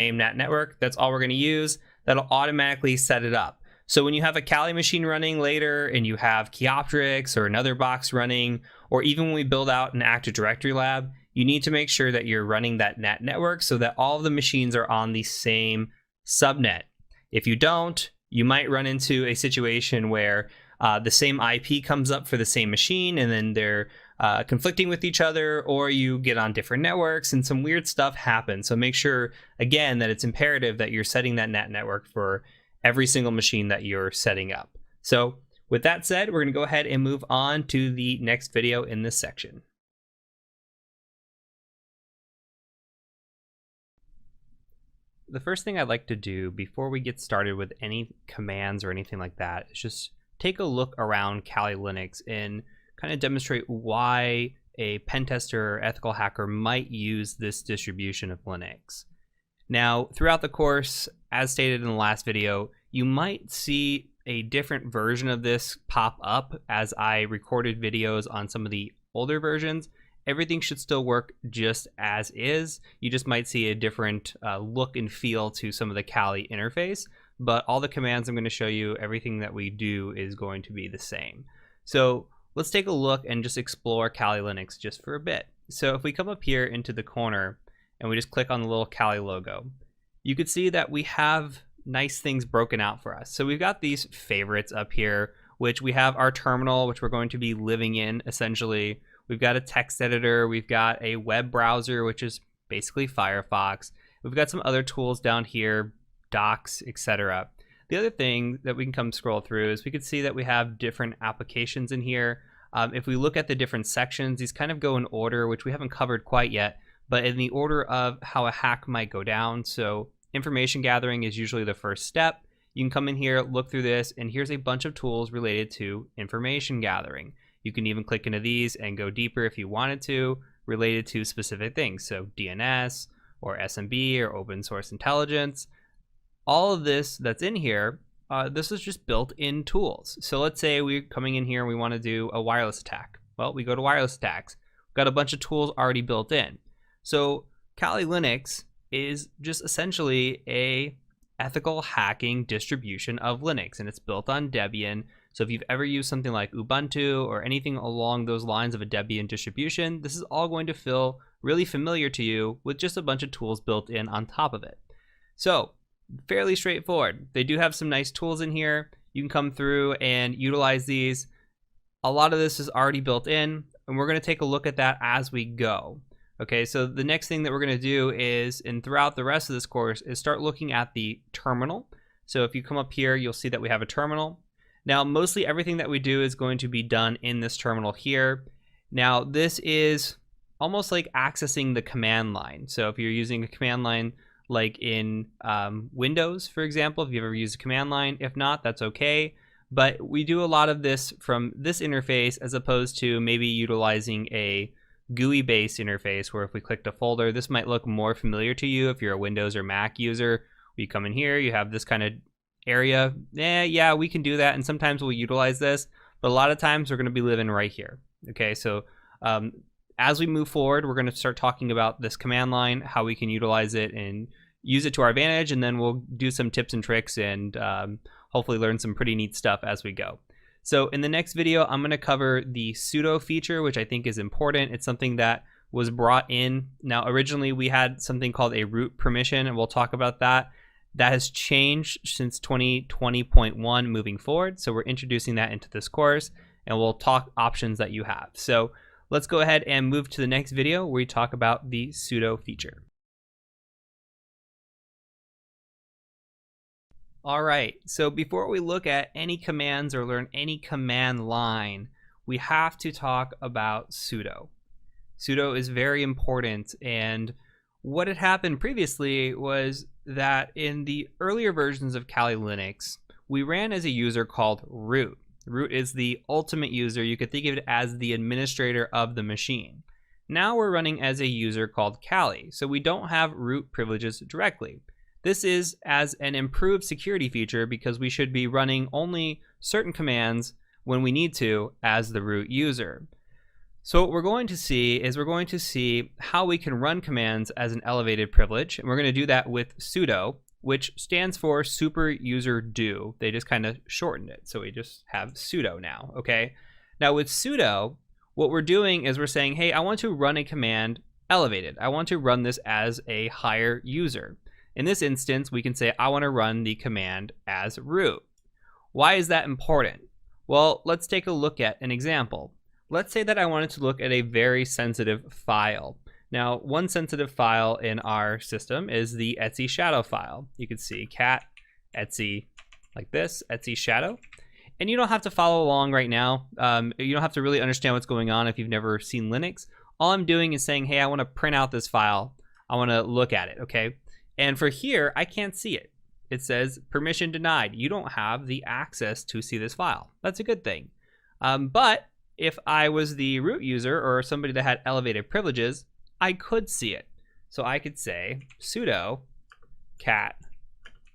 same NAT network. That's all we're going to use. That'll automatically set it up. So when you have a Kali machine running later and you have Kioptrix or another box running, or even when we build out an Active Directory lab, you need to make sure that you're running that NAT network so that all of the machines are on the same subnet. If you don't, you might run into a situation where the same IP comes up for the same machine and then they're conflicting with each other, or you get on different networks and some weird stuff happens. So make sure, again, that it's imperative that you're setting that NAT network for every single machine that you're setting up. So with that said, we're going to go ahead and move on to the next video in this section. The first thing I'd like to do before we get started with any commands or anything like that is just take a look around Kali Linux and kind of demonstrate why a pen tester or ethical hacker might use this distribution of Linux. Now, throughout the course, as stated in the last video, you might see a different version of this pop up as I recorded videos on some of the older versions. Everything should still work just as is. You just might see a different look and feel to some of the Kali interface, but all the commands I'm going to show you, everything that we do is going to be the same. So let's take a look and just explore Kali Linux just for a bit. So if we come up here into the corner and we just click on the little Kali logo, you could see that we have nice things broken out for us. So we've got these favorites up here, which we have our terminal, which we're going to be living in essentially. We've got a text editor, we've got a web browser, which is basically Firefox. We've got some other tools down here, docs, etc. The other thing that we can come scroll through is we can see that we have different applications in here. If we look at the different sections, these kind of go in order, which we haven't covered quite yet, but in the order of how a hack might go down. So information gathering is usually the first step. You can come in here, look through this, and here's a bunch of tools related to information gathering. You can even click into these and go deeper if you wanted to, related to specific things. So DNS or SMB or open source intelligence. All of this that's in here, this is just built-in tools. So let's say we're coming in here and we want to do a wireless attack. Well, we go to wireless attacks. We've got a bunch of tools already built in. So Kali Linux is just essentially a ethical hacking distribution of Linux, and it's built on Debian. So if you've ever used something like Ubuntu or anything along those lines of a Debian distribution, this is all going to feel really familiar to you with just a bunch of tools built in on top of it. So fairly straightforward. They do have some nice tools in here. You can come through and utilize these. A lot of this is already built in, and we're going to take a look at that as we go. Okay, so the next thing that we're going to do is, and throughout the rest of this course, is start looking at the terminal. So if you come up here, you'll see that we have a terminal. Now, mostly everything that we do is going to be done in this terminal here. Now, this is almost like accessing the command line. So if you're using a command line like in Windows, for example, if you've ever used a command line, if not, that's okay. But we do a lot of this from this interface as opposed to maybe utilizing a GUI-based interface where if we clicked a folder, this might look more familiar to you if you're a Windows or Mac user. You come in here, you have this kind of area. Yeah, we can do that, and sometimes we'll utilize this, but a lot of times we're going to be living right here. Okay, so as we move forward, we're going to start talking about this command line, how we can utilize it and use it to our advantage, and then we'll do some tips and tricks and hopefully learn some pretty neat stuff as we go. So in the next video, I'm going to cover the sudo feature, which I think is important. It's something that was brought in. Now, originally we had something called a root permission, and we'll talk about that. That has changed since 2020.1 moving forward. So we're introducing that into this course, and we'll talk options that you have. So let's go ahead and move to the next video where we talk about the sudo feature. All right, so before we look at any commands or learn any command line, we have to talk about sudo. Sudo is very important, and what had happened previously was that in the earlier versions of Kali Linux, we ran as a user called root. Root is the ultimate user. You could think of it as the administrator of the machine. Now we're running as a user called Kali, so we don't have root privileges directly. This is as an improved security feature because we should be running only certain commands when we need to as the root user. So what we're going to see is we're going to see how we can run commands as an elevated privilege, and we're going to do that with sudo, which stands for super user do. They just kind of shortened it, so we just have sudo now, okay? Now with sudo, what we're doing is we're saying, hey, I want to run a command elevated. I want to run this as a higher user. In this instance, we can say, I want to run the command as root. Why is that important? Well, let's take a look at an example. Let's say that I wanted to look at a very sensitive file. Now, one sensitive file in our system is the Etsy shadow file. You can see cat Etsy like this, Etsy shadow. And you don't have to follow along right now. You don't have to really understand what's going on if you've never seen Linux. All I'm doing is saying, hey, I want to print out this file. I want to look at it, okay? And for here, I can't see it. It says permission denied. You don't have the access to see this file. That's a good thing. But if I was the root user or somebody that had elevated privileges, I could see it. So I could say sudo cat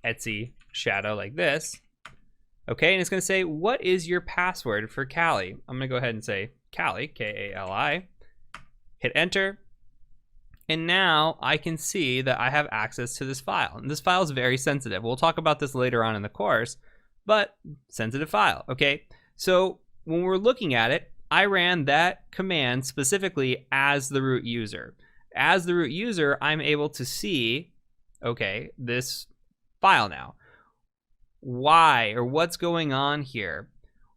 Etsy shadow like this. Okay, and it's going to say, what is your password for Kali? I'm going to go ahead and say Kali, K-A-L-I. Hit enter. And now I can see that I have access to this file. And this file is very sensitive. We'll talk about this later on in the course, but sensitive file, okay? So when we're looking at it, I ran that command specifically as the root user. As the root user, I'm able to see, okay, this file now. Why, or what's going on here?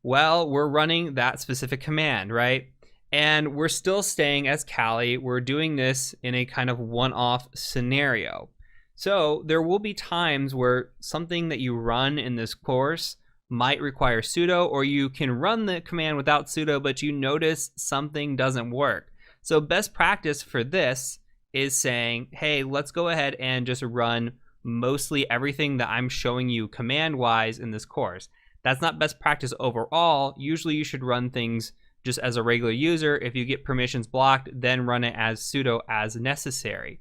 Well, we're running that specific command, right? And we're still staying as Kali. We're doing this in a kind of one-off scenario. So there will be times where something that you run in this course might require sudo, or you can run the command without sudo, but you notice something doesn't work. So best practice for this is saying, hey, let's go ahead and just run mostly everything that I'm showing you command-wise in this course. That's not best practice overall. Usually you should run things just as a regular user. If you get permissions blocked, then run it as sudo as necessary.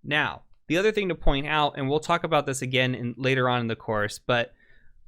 Now, the other thing to point out, and we'll talk about this again later on in the course, but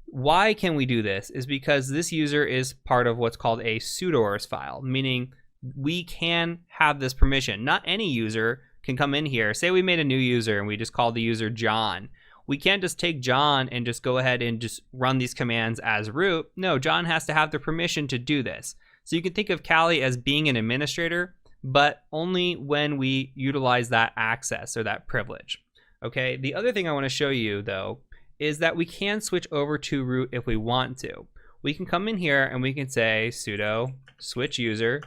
why can we do this is because this user is part of what's called a sudoers file, meaning we can have this permission. Not any user can come in here. Say we made a new user and we just called the user John. We can't just take John and just go ahead and just run these commands as root. No, John has to have the permission to do this. So you can think of Kali as being an administrator, but only when we utilize that access or that privilege. Okay, the other thing I want to show you though is that we can switch over to root if we want to. We can come in here and we can say sudo switch user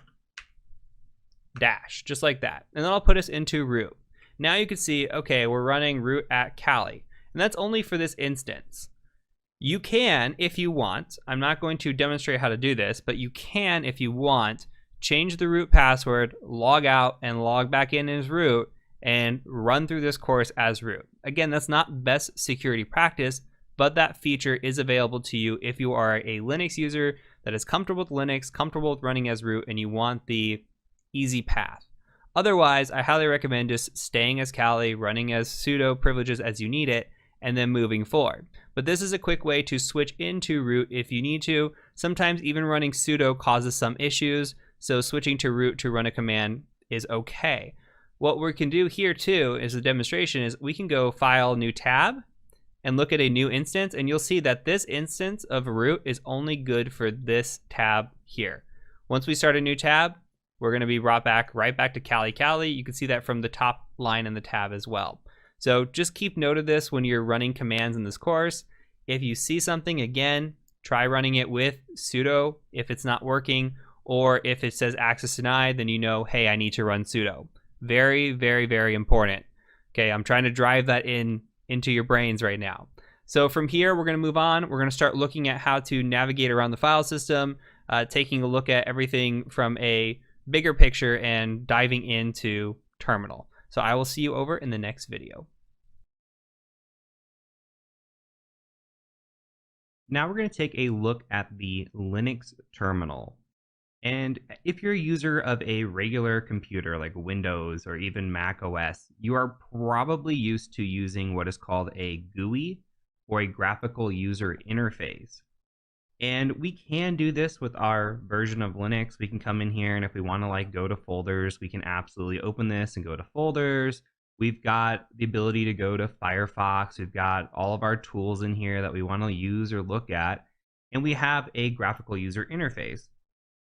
dash, just like that. And that'll put us into root. Now you can see, okay, we're running root at Kali. And that's only for this instance. You can, if you want, I'm not going to demonstrate how to do this, but you can, if you want, change the root password, log out, and log back in as root, and run through this course as root. Again, that's not best security practice, but that feature is available to you if you are a Linux user that is comfortable with Linux, comfortable with running as root, and you want the easy path. Otherwise, I highly recommend just staying as Kali, running as sudo privileges as you need it, and then moving forward. But this is a quick way to switch into root if you need to. Sometimes even running sudo causes some issues, so switching to root to run a command is okay. What we can do here too is a demonstration is we can go file new tab and look at a new instance, and you'll see that this instance of root is only good for this tab here. Once we start a new tab, we're going to be brought back right back to Kali. You can see that from the top line in the tab as well. So just keep note of this when you're running commands in this course. If you see something, again, try running it with sudo if it's not working, or if it says access denied, then you know, hey, I need to run sudo. Very, very, very important. Okay, I'm trying to drive that into your brains right now. So from here, we're going to move on. We're going to start looking at how to navigate around the file system, taking a look at everything from a bigger picture and diving into terminal. So I will see you over in the next video. Now we're going to take a look at the Linux terminal. And if you're a user of a regular computer like Windows or even Mac OS, you are probably used to using what is called a GUI, or a graphical user interface. And we can do this with our version of Linux. We can come in here, and if we want to like go to folders, we can absolutely open this and go to folders. We've got the ability to go to Firefox. We've got all of our tools in here that we want to use or look at. And we have a graphical user interface.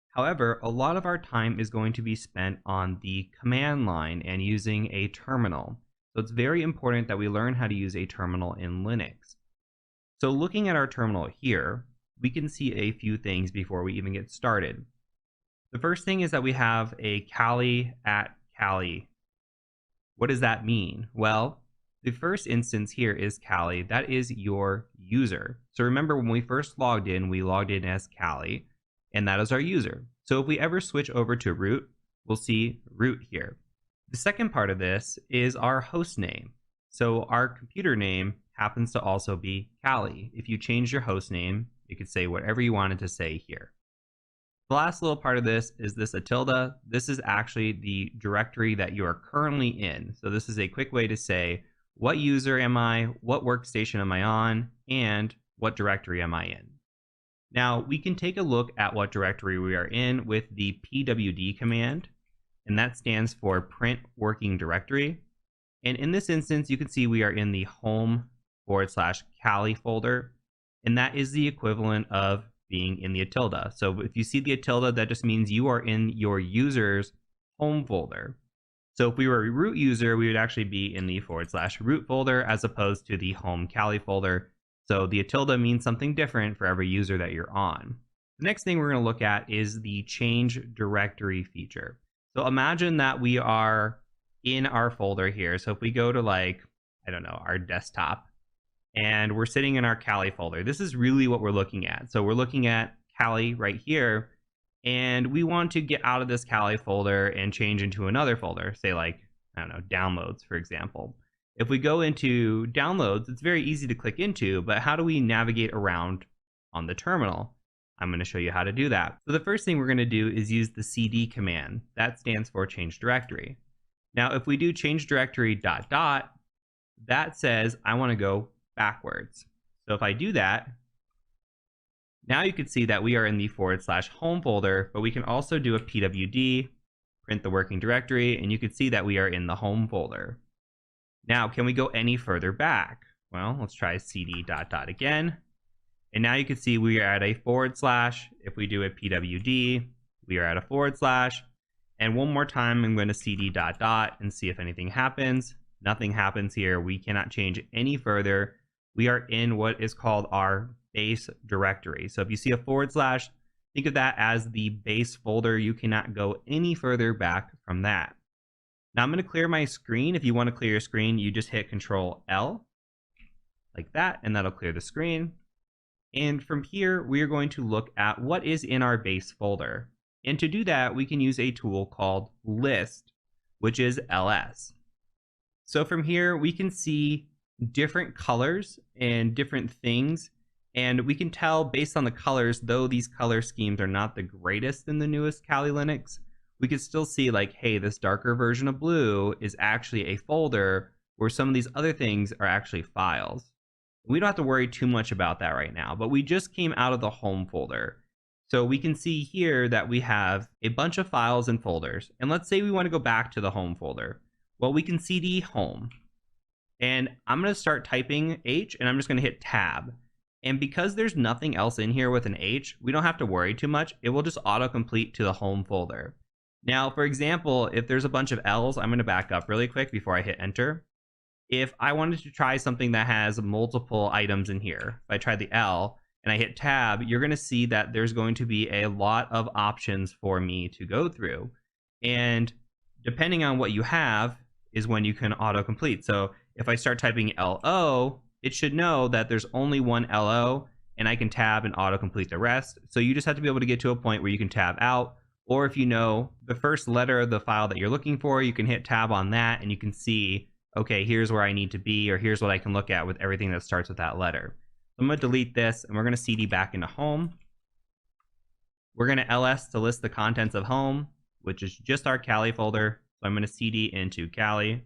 However, a lot of our time is going to be spent on the command line and using a terminal. So it's very important that we learn how to use a terminal in Linux. So looking at our terminal here, we can see a few things before we even get started. The first thing is that we have a Kali at Kali. What does that mean? Well, the first instance here is Kali. That is your user. So remember, when we first logged in, we logged in as Kali, and that is our user. So if we ever switch over to root, we'll see root here. The second part of this is our host name. So our computer name happens to also be Kali. If you change your host name, you could say whatever you wanted to say here. The last little part of this is this a tilde. This is actually the directory that you are currently in. So this is a quick way to say, what user am I, what workstation am I on, and what directory am I in. Now we can take a look at what directory we are in with the pwd command, and that stands for print working directory. And in this instance, you can see we are in the home/Kali folder, and that is the equivalent of being in the tilde. So if you see the tilde, that just means you are in your user's home folder. So if we were a root user, we would actually be in the /root folder as opposed to the home Kali folder. So the tilde means something different for every user that you're on. The next thing we're going to look at is the change directory feature. So imagine that we are in our folder here. So if we go to like, I don't know, our desktop, and we're sitting in our Kali folder, this is really what we're looking at. So we're looking at Kali right here, and we want to get out of this Kali folder and change into another folder, say like, I don't know, downloads, for example. If we go into downloads, it's very easy to click into, but how do we navigate around on the terminal? I'm going to show you how to do that. So the first thing we're going to do is use the cd command. That stands for change directory. Now, if we do change directory ... that says I want to go backwards. So if I do that, now you can see that we are in the /home folder, but we can also do a pwd, print the working directory, and you can see that we are in the home folder. Now, can we go any further back? Well, let's try cd ... again. And now you can see we are at a /. If we do a pwd, we are at a /. And one more time, I'm going to cd ... and see if anything happens. Nothing happens here. We cannot change any further. We are in what is called our base directory. So if you see a /, think of that as the base folder. You cannot go any further back from that. Now I'm going to clear my screen. If you want to clear your screen, you just hit Control L like that, and that'll clear the screen. And from here, we are going to look at what is in our base folder. And to do that, we can use a tool called list, which is ls. So from here, we can see different colors and different things. And we can tell based on the colors, though these color schemes are not the greatest in the newest Kali Linux, we can still see like, hey, this darker version of blue is actually a folder where some of these other things are actually files. We don't have to worry too much about that right now, but we just came out of the home folder. So we can see here that we have a bunch of files and folders. And let's say we want to go back to the home folder. Well, we can cd home. And I'm going to start typing H, and I'm just going to hit tab. And because there's nothing else in here with an H, we don't have to worry too much. It will just autocomplete to the home folder. Now, for example, if there's a bunch of L's, I'm going to back up really quick before I hit enter. If I wanted to try something that has multiple items in here, if I try the L and I hit tab, you're going to see that there's going to be a lot of options for me to go through. And depending on what you have is when you can autocomplete. So if I start typing LO, it should know that there's only one LO, and I can tab and autocomplete the rest. So you just have to be able to get to a point where you can tab out. Or if you know the first letter of the file that you're looking for, you can hit tab on that, and you can see, okay, here's where I need to be, or here's what I can look at with everything that starts with that letter. So I'm going to delete this, and we're going to cd back into home. We're going to ls to list the contents of home, which is just our Kali folder. So I'm going to cd into Kali.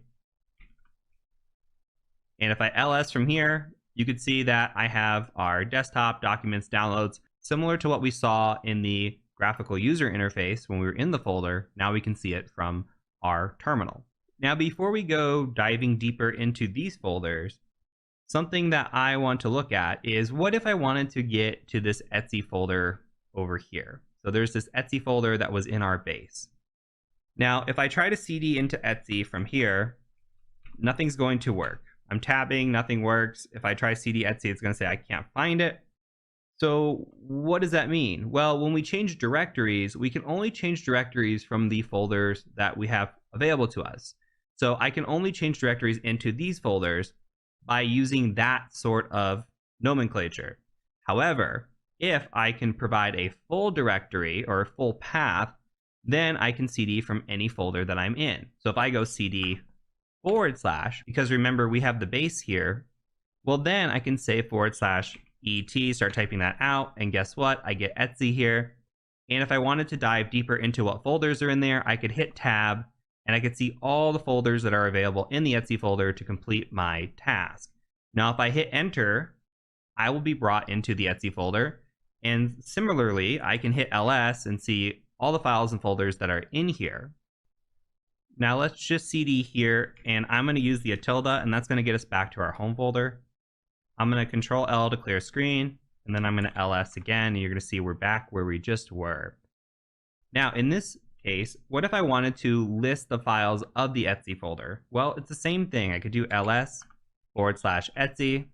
And if I ls from here, you can see that I have our desktop, documents, downloads. similar to what we saw in the graphical user interface when we were in the folder. Now we can see it from our terminal. Now, before we go diving deeper into these folders, something that I want to look at is what if I wanted to get to this Etsy folder over here. So there's this Etsy folder that was in our base. Now, if I try to CD into Etsy from here, nothing's going to work. I'm tabbing, nothing works. If I try CD Etsy, it's going to say I can't find it. So what does that mean? Well, when we change directories, we can only change directories from the folders that we have available to us. So I can only change directories into these folders by using that sort of nomenclature. However, if I can provide a full directory or a full path, then I can CD from any folder that I'm in. So if I go CD /, because remember we have the base here, well then I can say /ET, start typing that out, and guess what? I get Etsy here. And if I wanted to dive deeper into what folders are in there, I could hit tab, and I could see all the folders that are available in the Etsy folder to complete my task. Now, if I hit enter, I will be brought into the Etsy folder. And similarly, I can hit ls and see all the files and folders that are in here. Now let's just CD here, and I'm going to use the tilde, and that's going to get us back to our home folder. I'm going to Control L to clear screen, and then I'm going to ls again, and you're going to see we're back where we just were. Now, in this case, what if I wanted to list the files of the Etsy folder? Well, it's the same thing. I could do ls /Etsy,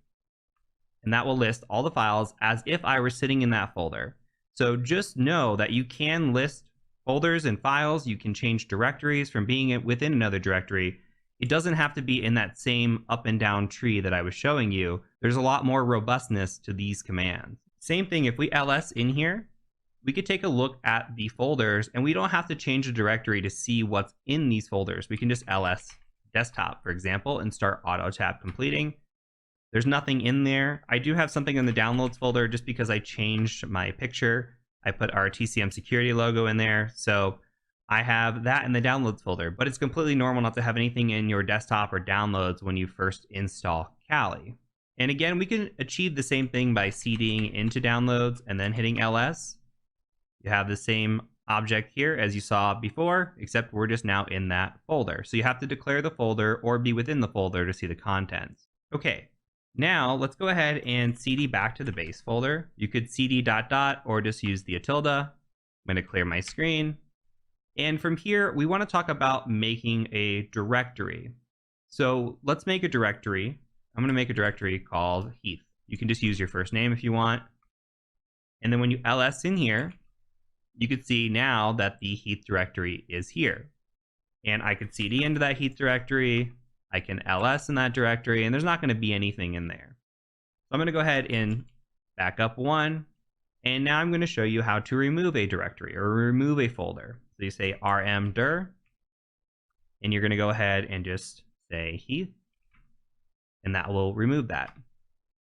and that will list all the files as if I were sitting in that folder. So just know that you can list folders and files. You can change directories from being within another directory. It doesn't have to be in that same up and down tree that I was showing you. There's a lot more robustness to these commands. Same thing, if we ls in here, we could take a look at the folders, and we don't have to change the directory to see what's in these folders. We can just ls desktop, for example, and start auto tab completing. There's nothing in there. I do have something in the downloads folder just because I changed my picture. I put our TCM security logo in there. So I have that in the downloads folder, but it's completely normal not to have anything in your desktop or downloads when you first install Kali. And again, we can achieve the same thing by CDing into downloads and then hitting ls. You have the same object here as you saw before, except we're just now in that folder. So you have to declare the folder or be within the folder to see the contents. Okay, now let's go ahead and CD back to the base folder. You could CD ... or just use the tilde. I'm going to clear my screen. And from here, we want to talk about making a directory. So let's make a directory. I'm going to make a directory called Heath. You can just use your first name if you want. And then when you ls in here, you could see now that the Heath directory is here. And I could CD into that Heath directory. I can ls in that directory, and there's not going to be anything in there. So I'm going to go ahead and back up one. And now I'm going to show you how to remove a directory or remove a folder. So you say rmdir, and you're going to go ahead and just say Heath, and that will remove that.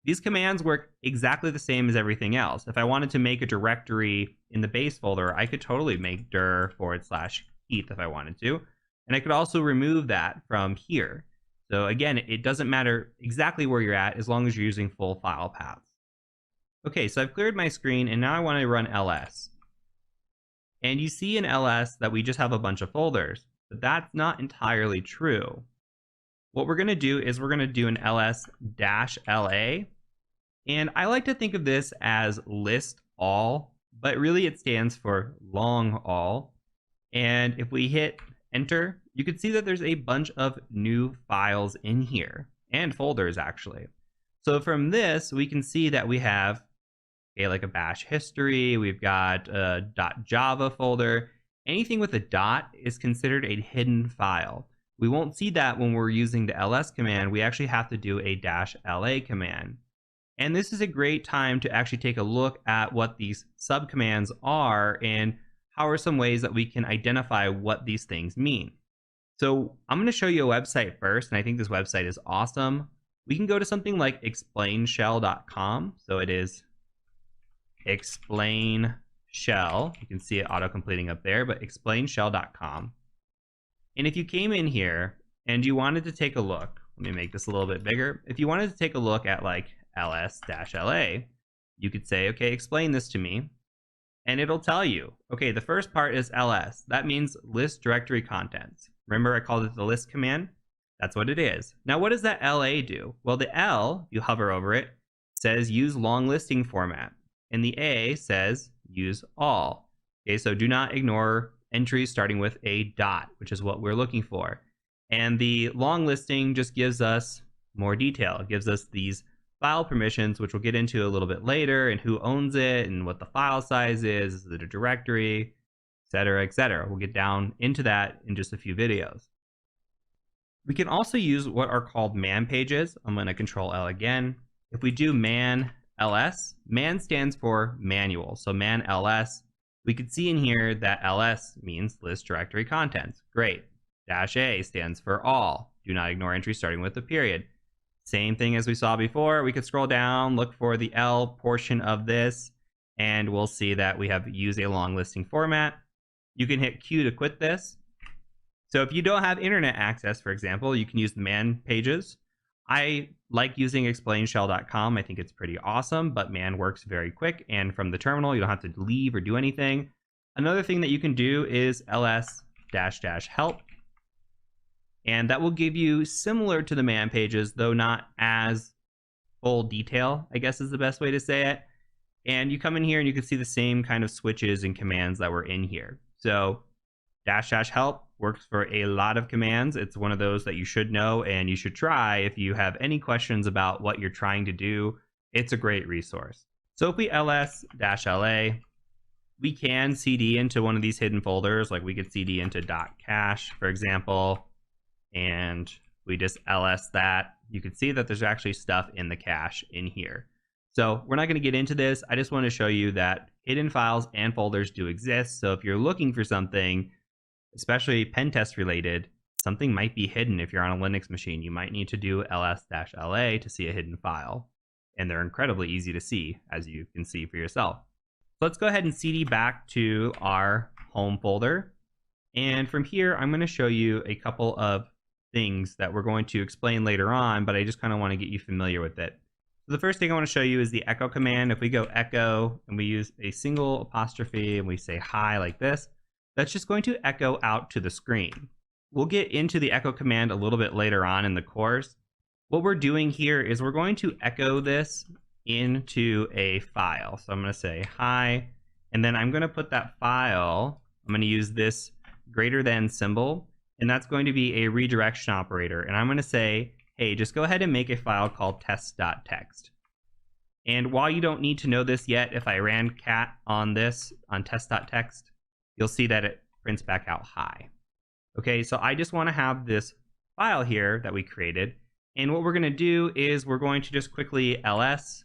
These commands work exactly the same as everything else. If I wanted to make a directory in the base folder, I could totally make dir /Heath if I wanted to. And I could also remove that from here. So again, it doesn't matter exactly where you're at as long as you're using full file paths. Okay, so I've cleared my screen, and now I want to run ls. And you see in ls that we just have a bunch of folders, but that's not entirely true. What we're going to do is we're going to do an ls-la, and I like to think of this as list all, but really it stands for long all. And if we hit enter, you can see that there's a bunch of new files in here, and folders actually. So from this, we can see that we have like a bash history, we've got a .java folder. Anything with a dot is considered a hidden file. We won't see that when we're using the ls command. We actually have to do a -la command. And this is a great time to actually take a look at what these subcommands are and how are some ways that we can identify what these things mean. So I'm going to show you a website first, and I think this website is awesome. We can go to something like explainshell.com. So it is explain shell. You can see it auto-completing up there, but explainshell.com. And if you came in here and you wanted to take a look, let me make this a little bit bigger. If you wanted to take a look at like ls-la, you could say, okay, explain this to me. And it'll tell you, okay, the first part is ls. That means list directory contents. Remember I called it the list command? That's what it is. Now, what does that LA do? Well, the L, you hover over it, says use long listing format. And the A says use all. Okay, so do not ignore entries starting with a dot, which is what we're looking for. And the long listing just gives us more detail. It gives us these file permissions, which we'll get into a little bit later, and who owns it, and what the file size is it a directory, etc., etc. We'll get down into that in just a few videos. We can also use what are called man pages. I'm going to Control L again. If we do man ls, man stands for manual. So man ls, we could see in here that ls means list directory contents. Great. -A stands for all. Do not ignore entries starting with a period. Same thing as we saw before. We could scroll down, look for the L portion of this, and we'll see that we have use a long listing format. You can hit Q to quit this. So if you don't have internet access, for example, you can use the man pages. I like using explainshell.com. I think it's pretty awesome, but man works very quick. And from the terminal, you don't have to leave or do anything. Another thing that you can do is ls-help. And that will give you similar to the man pages, though not as full detail, I guess is the best way to say it. And you come in here and you can see the same kind of switches and commands that were in here. So --help works for a lot of commands. It's one of those that you should know and you should try if you have any questions about what you're trying to do. It's a great resource. So if we ls-la, we can cd into one of these hidden folders. Like we could cd into .cache, for example, and we just ls that. You can see that there's actually stuff in the cache in here. So we're not going to get into this. I just want to show you that hidden files and folders do exist. So if you're looking for something, especially pen test related, something might be hidden. If you're on a Linux machine, you might need to do ls-la to see a hidden file. And they're incredibly easy to see, as you can see for yourself. So let's go ahead and cd back to our home folder. And from here, I'm going to show you a couple of things that we're going to explain later on, but I just kind of want to get you familiar with it. So the first thing I want to show you is the echo command. If we go echo and we use a single apostrophe and we say hi like this, that's just going to echo out to the screen. We'll get into the echo command a little bit later on in the course. What we're doing here is we're going to echo this into a file. So I'm going to say hi, and then I'm going to put that file, I'm going to use this greater than symbol, and that's going to be a redirection operator. And I'm going to say, hey, just go ahead and make a file called test.txt. And while you don't need to know this yet, if I ran cat on this, on test.txt, you'll see that it prints back out hi. Okay, so I just want to have this file here that we created. And what we're going to do is we're going to just quickly ls.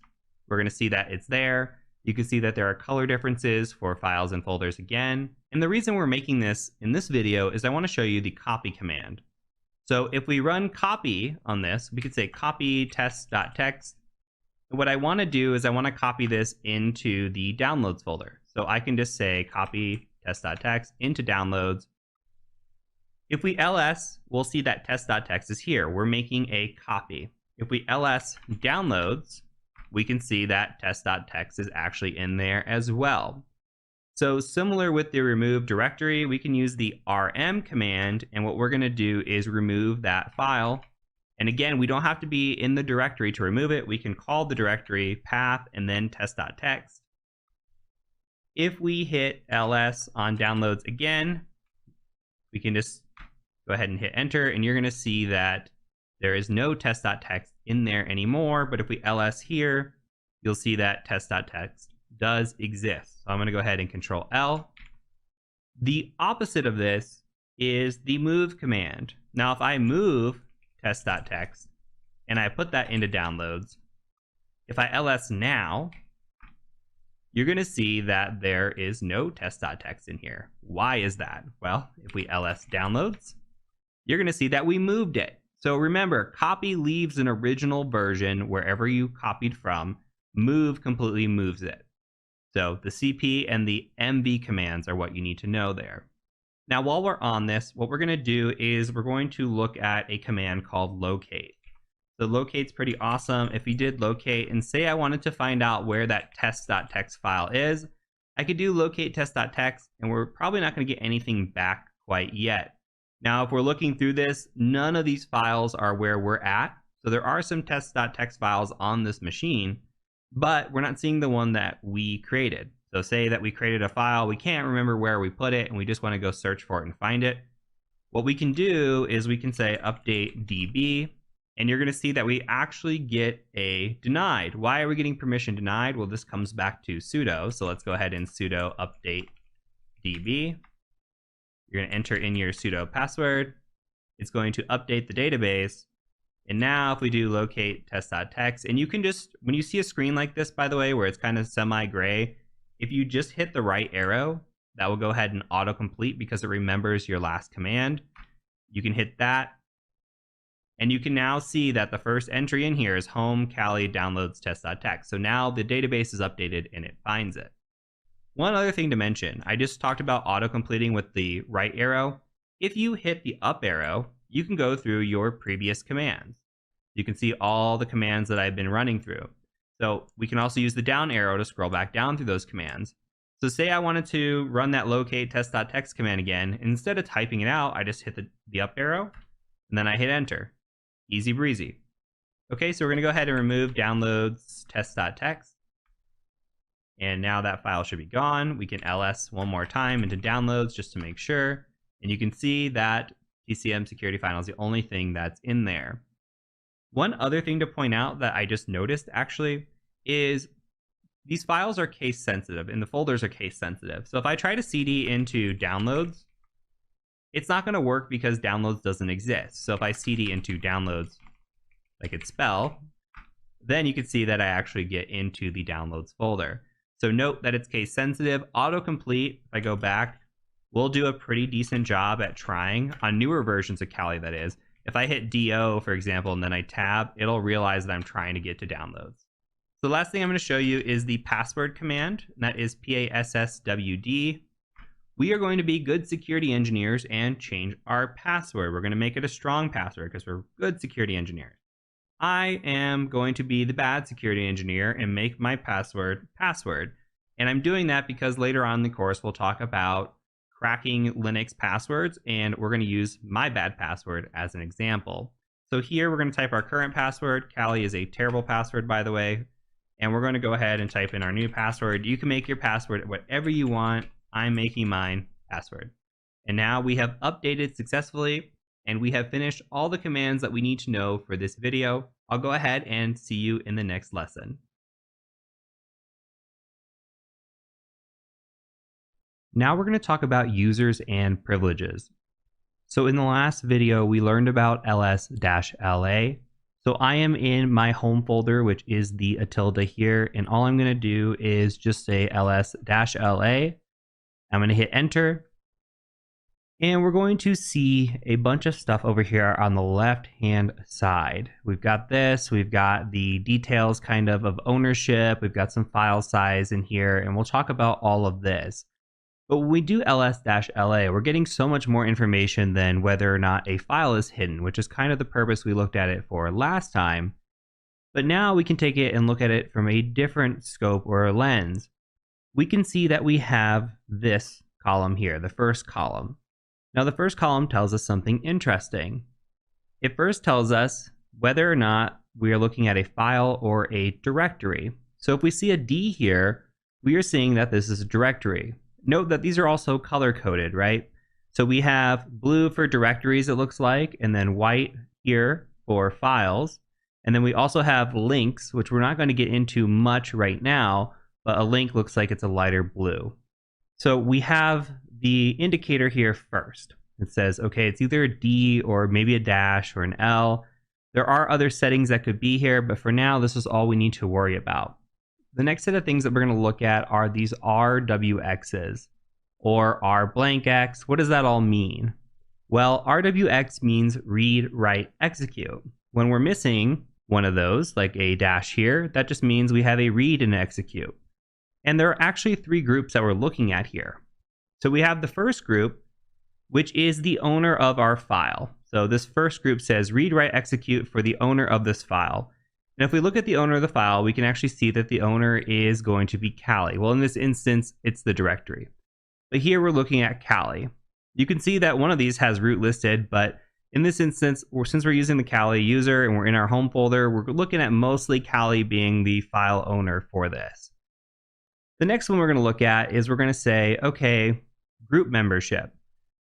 We're going to see that it's there. You can see that there are color differences for files and folders again. And the reason we're making this in this video is I want to show you the copy command. So if we run copy on this, we could say copy test.txt. What I want to do is I want to copy this into the downloads folder. So I can just say copy test.txt into downloads. If we ls, we'll see that test.txt is here. We're making a copy. If we ls downloads, we can see that test.txt is actually in there as well. So similar with the remove directory, we can use the rm command, and what we're going to do is remove that file. And again, we don't have to be in the directory to remove it. We can call the directory path and then test.txt. If we hit ls on downloads again, we can just go ahead and hit enter, and you're going to see that there is no test.txt in there anymore. But if we ls here, you'll see that test.txt does exist. So I'm going to go ahead and Control L. The opposite of this is the move command. Now, if I move test.txt and I put that into downloads, if I ls now, you're going to see that there is no test.txt in here. Why is that? Well, if we ls downloads, you're going to see that we moved it. So remember, copy leaves an original version wherever you copied from. Move completely moves it. So the cp and the mv commands are what you need to know there. Now, while we're on this, what we're going to do is we're going to look at a command called locate. So locate's pretty awesome. If we did locate and say I wanted to find out where that test.txt file is, I could do locate test.txt, and we're probably not going to get anything back quite yet. Now, if we're looking through this, none of these files are where we're at. So there are some test.txt files on this machine, but we're not seeing the one that we created. So say that we created a file, we can't remember where we put it, and we just want to go search for it and find it. What we can do is we can say update DB, and you're going to see that we actually get a denied. Why are we getting permission denied? Well, this comes back to sudo. So let's go ahead and sudo update DB. You're going to enter in your sudo password. It's going to update the database. And now if we do locate test.txt, and you can just, when you see a screen like this, by the way, where it's kind of semi-gray, if you just hit the right arrow, that will go ahead and autocomplete because it remembers your last command. You can hit that. And you can now see that the first entry in here is home Kali downloads test.txt. So now the database is updated and it finds it. One other thing to mention, I just talked about auto-completing with the right arrow. If you hit the up arrow, you can go through your previous commands. You can see all the commands that I've been running through. So we can also use the down arrow to scroll back down through those commands. So say I wanted to run that locate test.txt command again, and instead of typing it out, I just hit the up arrow, and then I hit enter. Easy breezy. Okay, so we're gonna go ahead and remove downloads test.txt. And now that file should be gone. We can ls one more time into downloads just to make sure. And you can see that TCM security final is the only thing that's in there. One other thing to point out that I just noticed actually is these files are case sensitive and the folders are case sensitive. So if I try to CD into downloads, it's not going to work because downloads doesn't exist. So if I CD into downloads like it's spell, then you can see that I actually get into the downloads folder. So note that it's case sensitive. Autocomplete, if I go back, will do a pretty decent job at trying on newer versions of Kali, that is. If I hit DO, for example, and then I tab, it'll realize that I'm trying to get to downloads. So the last thing I'm going to show you is the password command, and that is passwd. We are going to be good security engineers and change our password. We're going to make it a strong password because we're good security engineers. I am going to be the bad security engineer and make my password password. And I'm doing that because later on in the course, we'll talk about cracking Linux passwords, and we're going to use my bad password as an example. So here we're going to type our current password. Kali is a terrible password, by the way. And we're going to go ahead and type in our new password. You can make your password whatever you want. I'm making mine password. And now we have updated successfully, and we have finished all the commands that we need to know for this video. I'll go ahead and see you in the next lesson. Now we're going to talk about users and privileges. So in the last video, we learned about ls-la. So I am in my home folder, which is the Atilda here, and all I'm going to do is just say ls-la. I'm going to hit enter, and we're going to see a bunch of stuff over here on the left-hand side. We've got this, we've got the details kind of ownership, we've got some file size in here, and we'll talk about all of this. But when we do ls-la, we're getting so much more information than whether or not a file is hidden, which is kind of the purpose we looked at it for last time. But now we can take it and look at it from a different scope or a lens. We can see that we have this column here, the first column. Now the first column tells us something interesting. It first tells us whether or not we are looking at a file or a directory. So if we see a D here, we are seeing that this is a directory. Note that these are also color-coded, right? So we have blue for directories, it looks like, and then white here for files. And then we also have links, which we're not going to get into much right now, but a link looks like it's a lighter blue. So we have the indicator here first. It says, okay, it's either a D or maybe a dash or an L. There are other settings that could be here, but for now, this is all we need to worry about. The next set of things that we're going to look at are these RWXs, or R blank X. What does that all mean? Well, RWX means read, write, execute. When we're missing one of those, like a dash here, that just means we have a read and execute. And there are actually three groups that we're looking at here. So we have the first group, which is the owner of our file. So this first group says read, write, execute for the owner of this file. And if we look at the owner of the file, we can actually see that the owner is going to be Kali. Well, in this instance, it's the directory. But here we're looking at Kali. You can see that one of these has root listed, but in this instance, since we're using the Kali user and we're in our home folder, we're looking at mostly Kali being the file owner for this. The next one we're going to look at is we're going to say, okay, group membership.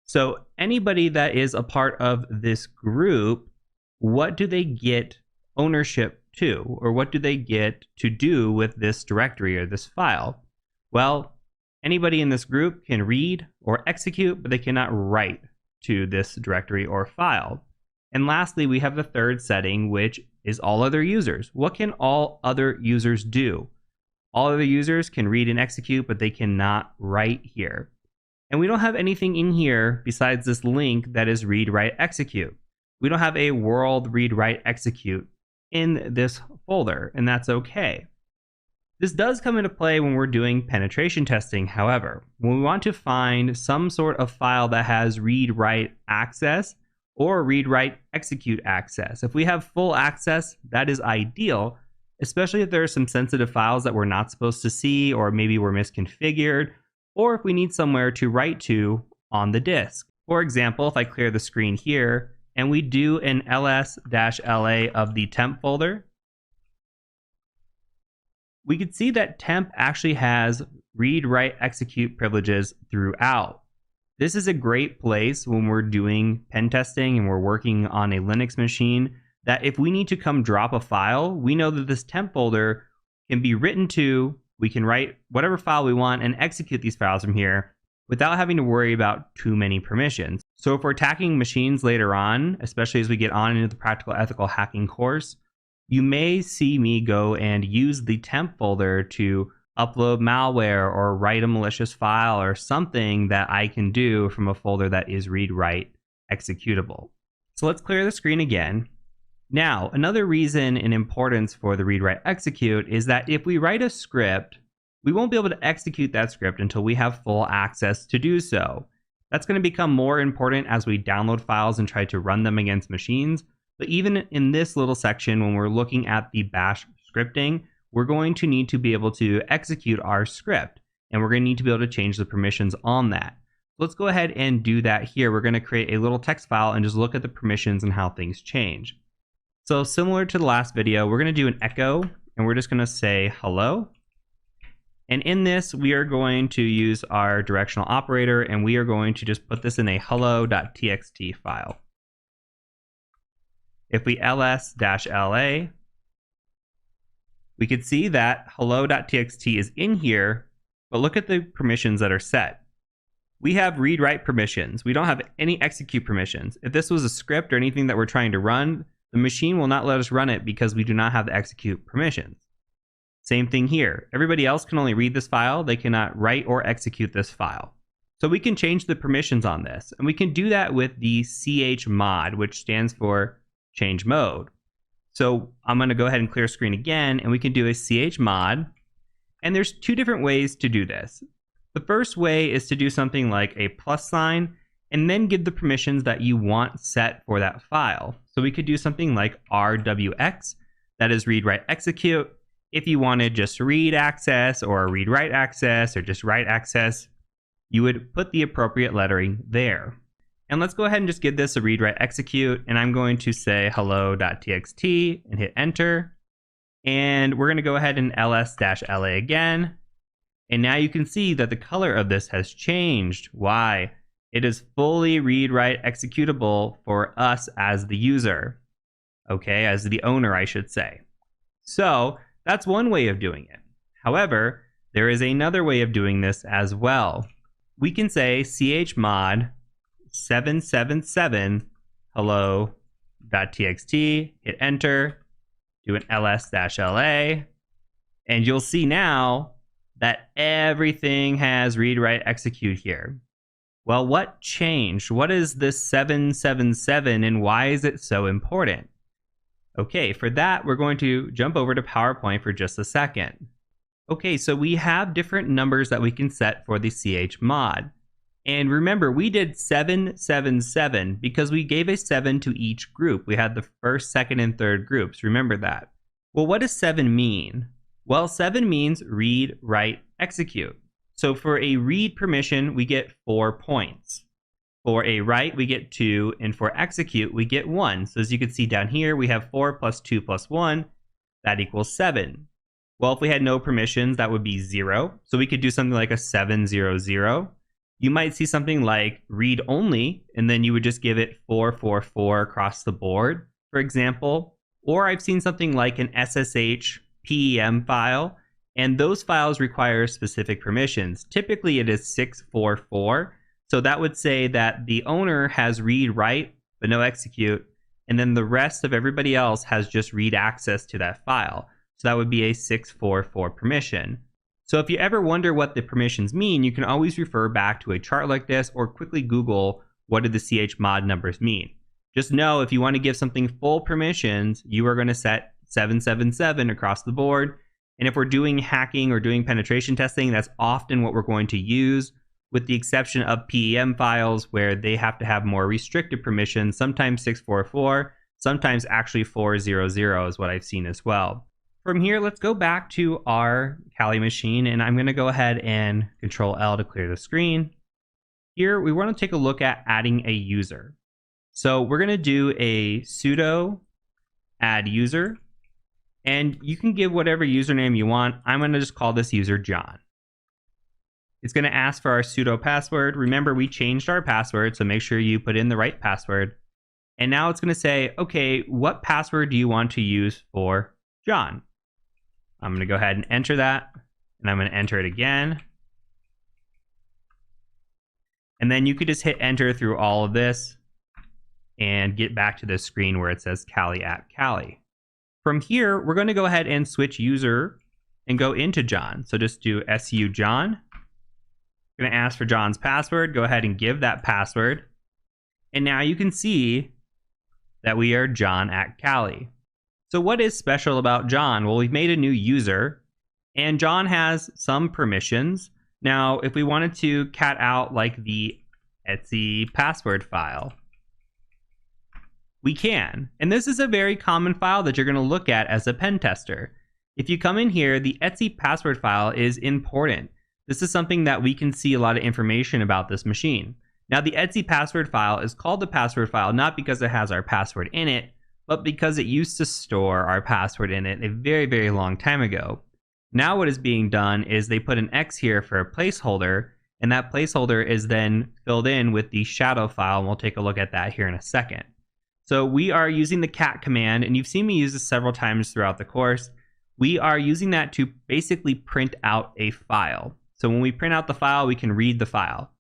So anybody that is a part of this group, what do they get ownership to, or what do they get to do with this directory or this file? Well, anybody in this group can read or execute, but they cannot write to this directory or file. And lastly, we have the third setting, which is all other users. What can all other users do? All other users can read and execute, but they cannot write here. And we don't have anything in here besides this link that is read, write, execute. We don't have a world read, write, execute in this folder, and that's okay. This does come into play when we're doing penetration testing. However, when we want to find some sort of file that has read, write access or read, write, execute access, if we have full access, that is ideal, especially if there are some sensitive files that we're not supposed to see, or maybe we're misconfigured, or if we need somewhere to write to on the disk. For example, if I clear the screen here and we do an ls-la of the temp folder, we could see that temp actually has read, write, execute privileges throughout. This is a great place when we're doing pen testing and we're working on a Linux machine, that if we need to come drop a file, we know that this temp folder can be written to, we can write whatever file we want and execute these files from here without having to worry about too many permissions. So if we're attacking machines later on, especially as we get on into the practical ethical hacking course, you may see me go and use the temp folder to upload malware or write a malicious file or something that I can do from a folder that is read, write, executable. So let's clear the screen again. Now, another reason and importance for the read, write, execute is that if we write a script, we won't be able to execute that script until we have full access to do so. That's going to become more important as we download files and try to run them against machines. But even in this little section, when we're looking at the bash scripting, we're going to need to be able to execute our script, and we're going to need to be able to change the permissions on that. Let's go ahead and do that here. We're going to create a little text file and just look at the permissions and how things change. So similar to the last video, we're going to do an echo, and we're just going to say hello. And in this, we are going to use our directional operator, and we are going to just put this in a hello.txt file. If we ls-la, we could see that hello.txt is in here, but look at the permissions that are set. We have read-write permissions. We don't have any execute permissions. If this was a script or anything that we're trying to run, the machine will not let us run it because we do not have the execute permissions. Same thing here. Everybody else can only read this file. They cannot write or execute this file. So we can change the permissions on this, and we can do that with the chmod, which stands for change mode. So I'm going to go ahead and clear screen again, and we can do a chmod. And there's two different ways to do this. The first way is to do something like a plus sign and then give the permissions that you want set for that file. So we could do something like rwx, that is read, write, execute. If you wanted just read access or read, write access or just write access, you would put the appropriate lettering there. And let's go ahead and just give this a read, write, execute. And I'm going to say hello.txt and hit enter. And we're going to go ahead and ls-la again. And now you can see that the color of this has changed. Why? It is fully read, write, executable for us as the user. Okay, as the owner, I should say. So that's one way of doing it. However, there is another way of doing this as well. We can say chmod 777 hello.txt, hit enter, do an ls-la, and you'll see now that everything has read, write, execute here. Well, what changed? What is this 777 and why is it so important? Okay, for that, we're going to jump over to PowerPoint for just a second. Okay, so we have different numbers that we can set for the chmod. And remember, we did 7, 7, 7 because we gave a 7 to each group. We had the first, second, and third groups. Remember that. Well, what does 7 mean? Well, 7 means read, write, execute. So for a read permission, we get 4 points. For a write, we get 2, and for execute, we get 1. So as you can see down here, we have 4 plus 2 plus 1. That equals 7. Well, if we had no permissions, that would be 0. So we could do something like a 7, 0, 0. You might see something like read only, and then you would just give it 4, 4, 4 across the board, for example. Or I've seen something like an SSH PEM file, and those files require specific permissions. Typically, it is 644. So that would say that the owner has read, write, but no execute, and then the rest of everybody else has just read access to that file. So that would be a 644 permission. So if you ever wonder what the permissions mean, you can always refer back to a chart like this or quickly Google what do the chmod numbers mean. Just know if you want to give something full permissions, you are going to set 777 across the board. And if we're doing hacking or doing penetration testing, that's often what we're going to use, with the exception of PEM files where they have to have more restricted permissions, sometimes 644, sometimes actually 400 is what I've seen as well. From here, let's go back to our Kali machine, and I'm going to go ahead and Control L to clear the screen. Here, we want to take a look at adding a user. So we're going to do a sudo add user, and you can give whatever username you want. I'm going to just call this user John. It's going to ask for our sudo password. Remember, we changed our password, so make sure you put in the right password. And now it's going to say, okay, what password do you want to use for John? I'm going to go ahead and enter that, and I'm going to enter it again. And then you could just hit enter through all of this and get back to this screen where it says Kali at Kali. From here, we're going to go ahead and switch user and go into John. So just do su John. I'm going to ask for John's password. Go ahead and give that password. And now you can see that we are John at Kali. So what is special about John? Well, we've made a new user, and John has some permissions. Now, if we wanted to cat out like the Etsy password file, we can. And this is a very common file that you're going to look at as a pen tester. If you come in here, the Etsy password file is important. This is something that we can see a lot of information about this machine. Now, the Etsy password file is called the password file not because it has our password in it, but because it used to store our password in it a very, very long time ago. Now what is being done is they put an X here for a placeholder, and that placeholder is then filled in with the shadow file, and we'll take a look at that here in a second. So we are using the cat command, and you've seen me use this several times throughout the course. We are using that to basically print out a file. So when we print out the file, we can read the file.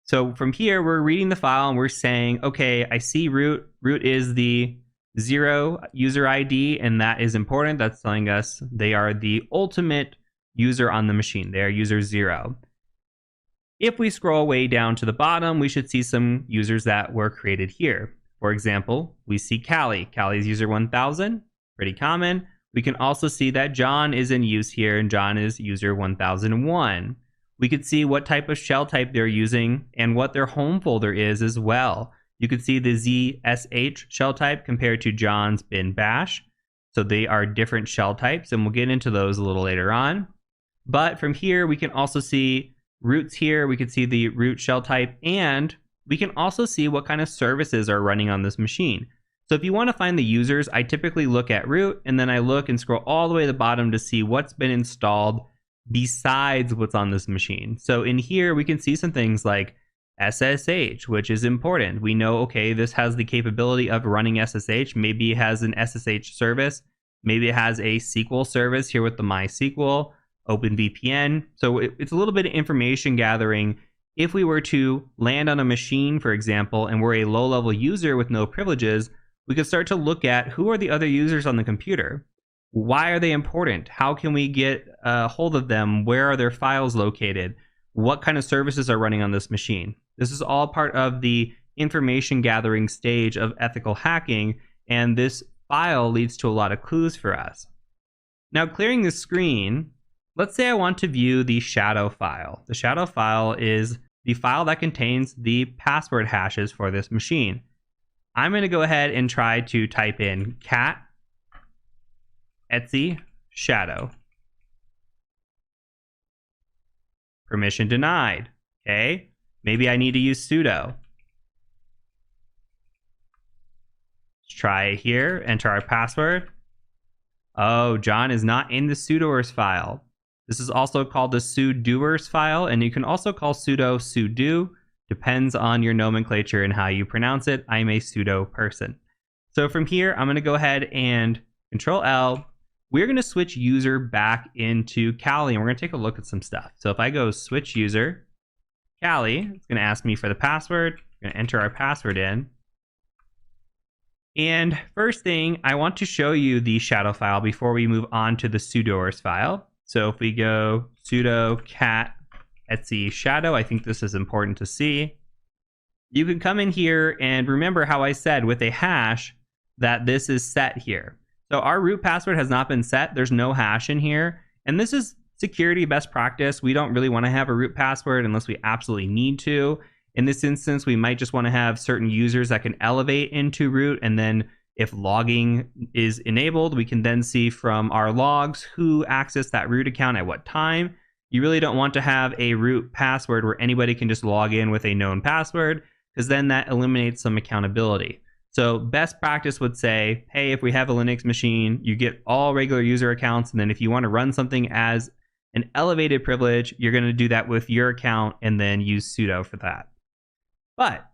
So from here, we're reading the file, and we're saying, okay, I see root. Root is the 0 user ID, and that is important. That's telling us they are the ultimate user on the machine. They are user 0. If we scroll way down to the bottom, we should see some users that were created here. For example, we see Kali. Kali's user 1000, pretty common. We can also see that John is in use here, and John is user 1001. We could see what type of shell type they're using and what their home folder is as well. You can see the ZSH shell type compared to John's bin bash. So they are different shell types, and we'll get into those a little later on. But from here, we can also see roots here. We can see the root shell type, and we can also see what kind of services are running on this machine. So if you want to find the users, I typically look at root, and then I look and scroll all the way to the bottom to see what's been installed besides what's on this machine. So in here, we can see some things like SSH, which is important. We know, okay, this has the capability of running SSH. Maybe it has an SSH service. Maybe it has a SQL service here with the MySQL, OpenVPN. So it's a little bit of information gathering. If we were to land on a machine, for example, and we're a low-level user with no privileges, we could start to look at who are the other users on the computer. Why are they important? How can we get a hold of them? Where are their files located? What kind of services are running on this machine? This is all part of the information gathering stage of ethical hacking, and this file leads to a lot of clues for us. Now, clearing the screen, let's say I want to view the shadow file. The shadow file is the file that contains the password hashes for this machine. I'm going to go ahead and try to type in cat Etsy shadow. Permission denied. Okay, maybe I need to use sudo. Let's try it here, enter our password. Oh, John is not in the sudoers file. This is also called the sudoers file, and you can also call sudo sudo. Depends on your nomenclature and how you pronounce it. I'm a sudo person. So from here, I'm going to go ahead and Control L. We're going to switch user back into Kali, and we're going to take a look at some stuff. So if I go switch user, Kali, it's going to ask me for the password. We're going to enter our password in. And first thing, I want to show you the shadow file before we move on to the sudoers file. So if we go sudo cat Etsy shadow, I think this is important to see. You can come in here and remember how I said with a hash that this is set here. So our root password has not been set. There's no hash in here. And this is security best practice. We don't really want to have a root password unless we absolutely need to. In this instance, we might just want to have certain users that can elevate into root, and then if logging is enabled, we can then see from our logs who accessed that root account at what time. You really don't want to have a root password where anybody can just log in with a known password, because then that eliminates some accountability. So best practice would say, hey, if we have a Linux machine, you get all regular user accounts, and then if you want to run something as an elevated privilege, you're going to do that with your account and then use sudo for that. But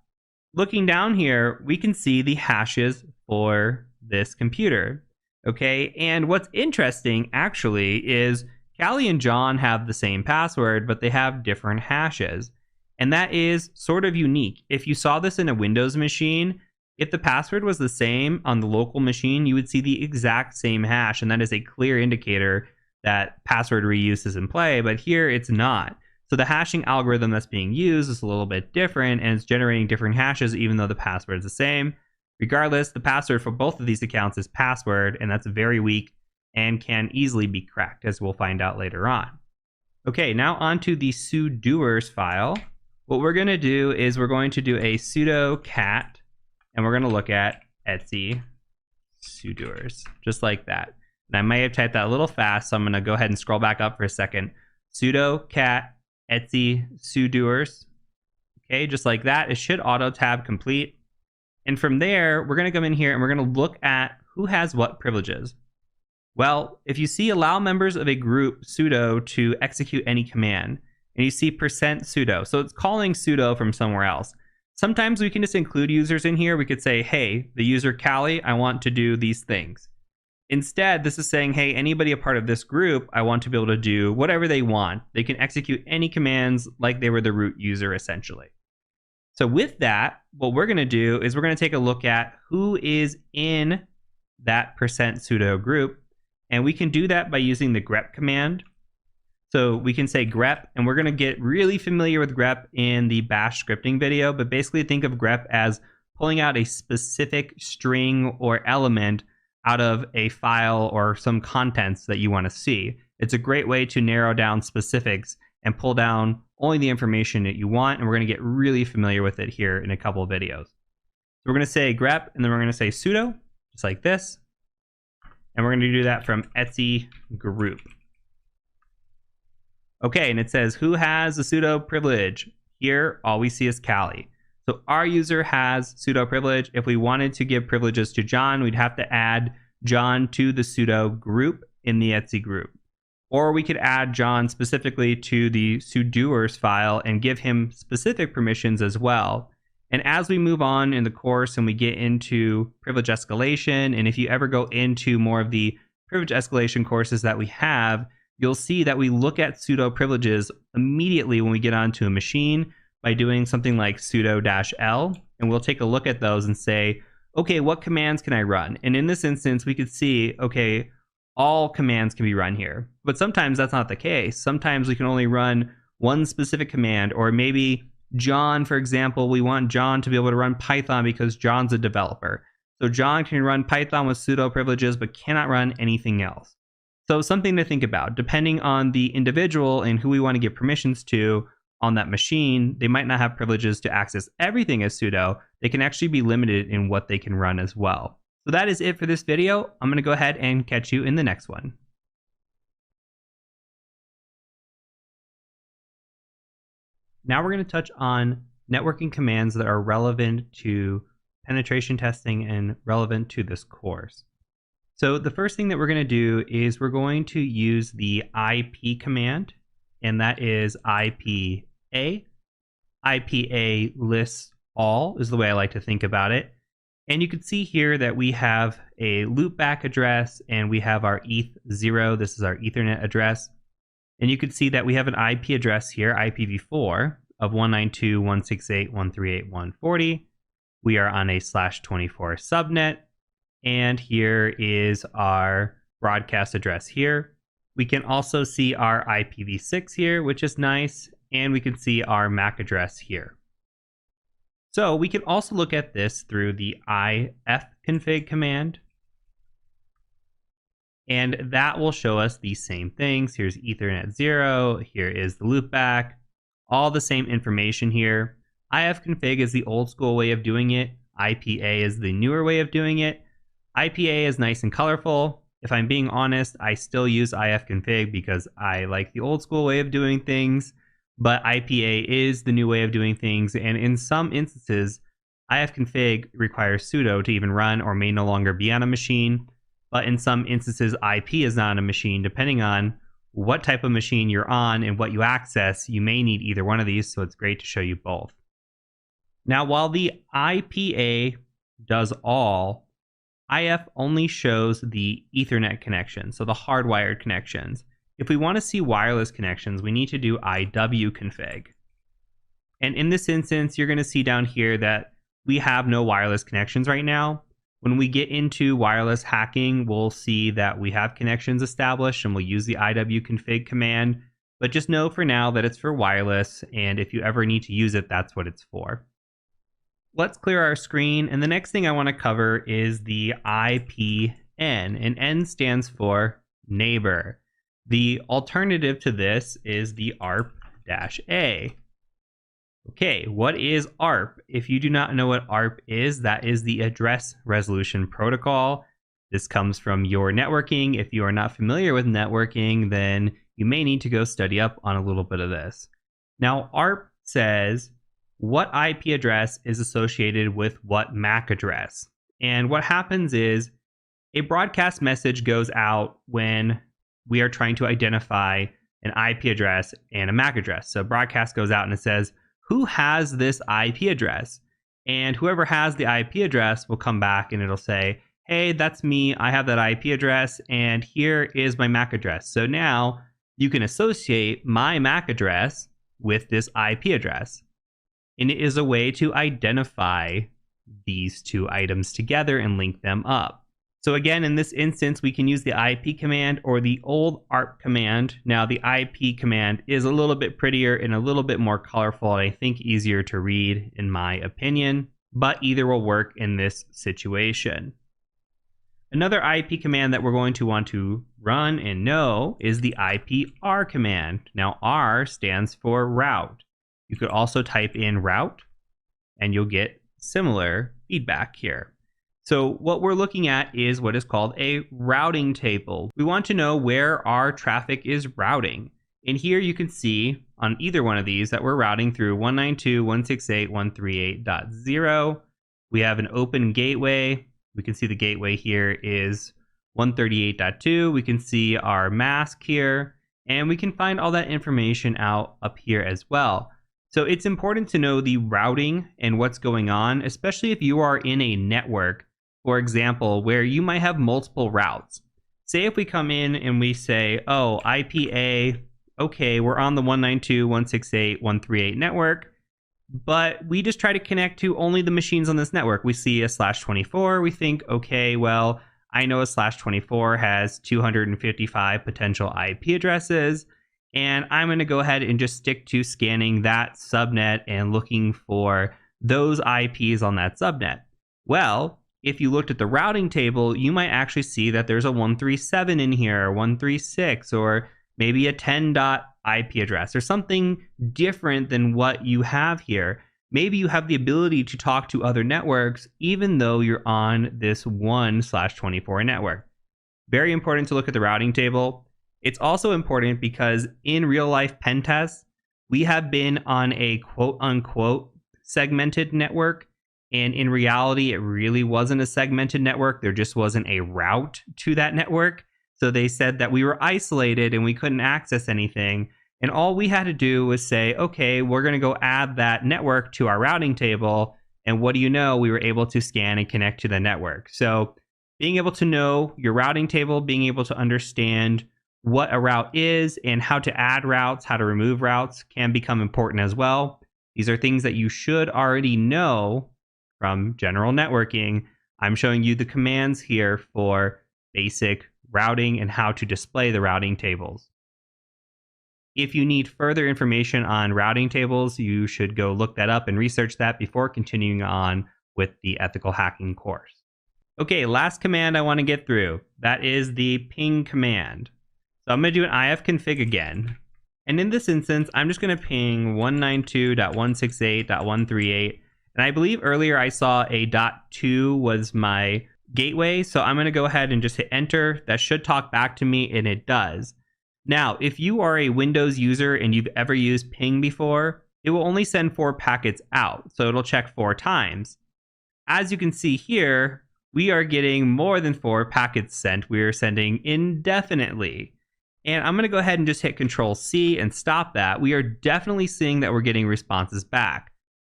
looking down here, we can see the hashes for this computer. Okay, and what's interesting actually is Kali and John have the same password, but they have different hashes. And that is sort of unique. If you saw this in a Windows machine, if the password was the same on the local machine, you would see the exact same hash, and that is a clear indicator that password reuse is in play, but here it's not. So the hashing algorithm that's being used is a little bit different, and it's generating different hashes even though the password is the same. Regardless, the password for both of these accounts is password, and that's very weak and can easily be cracked, as we'll find out later on. Okay, now onto the sudoers file. What we're going to do is we're going to do a sudo cat, and we're going to look at Etsy sudoers, just like that. And I may have typed that a little fast, so I'm going to go ahead and scroll back up for a second. Sudo cat Etsy sudoers. Okay, just like that. It should auto tab complete. And from there, we're going to come in here and we're going to look at who has what privileges. Well, if you see allow members of a group sudo to execute any command, and you see %sudo, so it's calling sudo from somewhere else. Sometimes we can just include users in here. We could say, hey, the user Kali, I want to do these things. Instead, this is saying, hey, anybody a part of this group, I want to be able to do whatever they want. They can execute any commands like they were the root user, essentially. So with that, what we're going to do is we're going to take a look at who is in that %sudo group. And we can do that by using the grep command. So we can say grep, and we're going to get really familiar with grep in the bash scripting video. But basically think of grep as pulling out a specific string or element out of a file or some contents that you want to see. It's a great way to narrow down specifics and pull down only the information that you want, and we're going to get really familiar with it here in a couple of videos. So we're going to say grep, and then we're going to say sudo, just like this. And we're going to do that from Etsy group. Okay, and it says who has the sudo privilege. Here, all we see is Kali. So our user has sudo privilege. If we wanted to give privileges to John, we'd have to add John to the sudo group in the Etsy group. Or we could add John specifically to the sudoers file and give him specific permissions as well. And as we move on in the course and we get into privilege escalation, and if you ever go into more of the privilege escalation courses that we have, you'll see that we look at sudo privileges immediately when we get onto a machine by doing something like sudo-l, and we'll take a look at those and say, okay, what commands can I run? And in this instance, we could see, okay, all commands can be run here. But sometimes that's not the case. Sometimes we can only run one specific command, or maybe John, for example, we want John to be able to run Python because John's a developer. So John can run Python with sudo privileges, but cannot run anything else. So something to think about. Depending on the individual and who we want to give permissions to, on that machine, they might not have privileges to access everything as sudo. They can actually be limited in what they can run as well. So that is it for this video. I'm going to go ahead and catch you in the next one. Now we're going to touch on networking commands that are relevant to penetration testing and relevant to this course. So the first thing that we're going to do is we're going to use the IP command, and that is IPA. IPA lists all is the way I like to think about it. And you can see here that we have a loopback address and we have our ETH0. This is our Ethernet address. And you can see that we have an IP address here, IPv4, of 192.168.138.140. We are on a /24 subnet. And here is our broadcast address here. We can also see our IPv6 here, which is nice. And we can see our MAC address here. So we can also look at this through the ifconfig command. And that will show us the same things. Here's Ethernet 0. Here is the loopback. All the same information here. ifconfig is the old school way of doing it. IPA is the newer way of doing it. IPA is nice and colorful. If I'm being honest, I still use ifconfig because I like the old school way of doing things. But IPA is the new way of doing things, and in some instances, ifconfig requires sudo to even run or may no longer be on a machine. But in some instances, IP is not on a machine. Depending on what type of machine you're on and what you access, you may need either one of these, so it's great to show you both. Now, while the IPA does all, IF only shows the Ethernet connection, so the hardwired connections. If we want to see wireless connections, we need to do IWconfig. And in this instance, you're going to see down here that we have no wireless connections right now. When we get into wireless hacking, we'll see that we have connections established and we'll use the IWconfig command. But just know for now that it's for wireless, and if you ever need to use it, that's what it's for. Let's clear our screen, and the next thing I want to cover is the IPN, and N stands for neighbor. The alternative to this is the ARP-A. Okay, what is ARP? If you do not know what ARP is, that is the Address Resolution Protocol. This comes from your networking. If you are not familiar with networking, then you may need to go study up on a little bit of this. Now, ARP says what IP address is associated with what MAC address. And what happens is a broadcast message goes out when we are trying to identify an IP address and a MAC address. So broadcast goes out and it says, who has this IP address? And whoever has the IP address will come back and it'll say, hey, that's me. I have that IP address and here is my MAC address. So now you can associate my MAC address with this IP address. And it is a way to identify these two items together and link them up. So again, in this instance, we can use the IP command or the old ARP command. Now, the IP command is a little bit prettier and a little bit more colorful, and I think easier to read, in my opinion, but either will work in this situation. Another IP command that we're going to want to run and know is the IPR command. Now, R stands for route. You could also type in route, and you'll get similar feedback here. So what we're looking at is what is called a routing table. We want to know where our traffic is routing. And here you can see on either one of these that we're routing through 192.168.138.0. We have an open gateway. We can see the gateway here is 138.2. We can see our mask here, and we can find all that information out up here as well. So it's important to know the routing and what's going on, especially if you are in a network, for example, where you might have multiple routes. Say if we come in and we say, oh, IPA, okay, we're on the 192.168.138 network, but we just try to connect to only the machines on this network. We see a /24, we think, okay, well, I know a /24 has 255 potential IP addresses, and I'm going to go ahead and just stick to scanning that subnet and looking for those IPs on that subnet. Well, if you looked at the routing table, you might actually see that there's a 137 in here, or 136, or maybe a 10.IP address or something different than what you have here. Maybe you have the ability to talk to other networks even though you're on this 1/24 network. Very important to look at the routing table. It's also important because in real life pen tests, we have been on a quote unquote segmented network. And in reality, it really wasn't a segmented network. There just wasn't a route to that network. So they said that we were isolated and we couldn't access anything. And all we had to do was say, okay, we're going to go add that network to our routing table. And what do you know? We were able to scan and connect to the network. So being able to know your routing table, being able to understand what a route is and how to add routes, how to remove routes can become important as well. These are things that you should already know from general networking. I'm showing you the commands here for basic routing and how to display the routing tables. If you need further information on routing tables, you should go look that up and research that before continuing on with the ethical hacking course. Okay, last command I want to get through. That is the ping command. So I'm going to do an ifconfig again. And in this instance, I'm just going to ping 192.168.138. And I believe earlier I saw a .2 was my gateway. So I'm going to go ahead and just hit enter. That should talk back to me, and it does. Now, if you are a Windows user and you've ever used ping before, it will only send 4 packets out. So it'll check 4 times. As you can see here, we are getting more than 4 packets sent. We are sending indefinitely. And I'm going to go ahead and just hit Control-C and stop that. We are definitely seeing that we're getting responses back.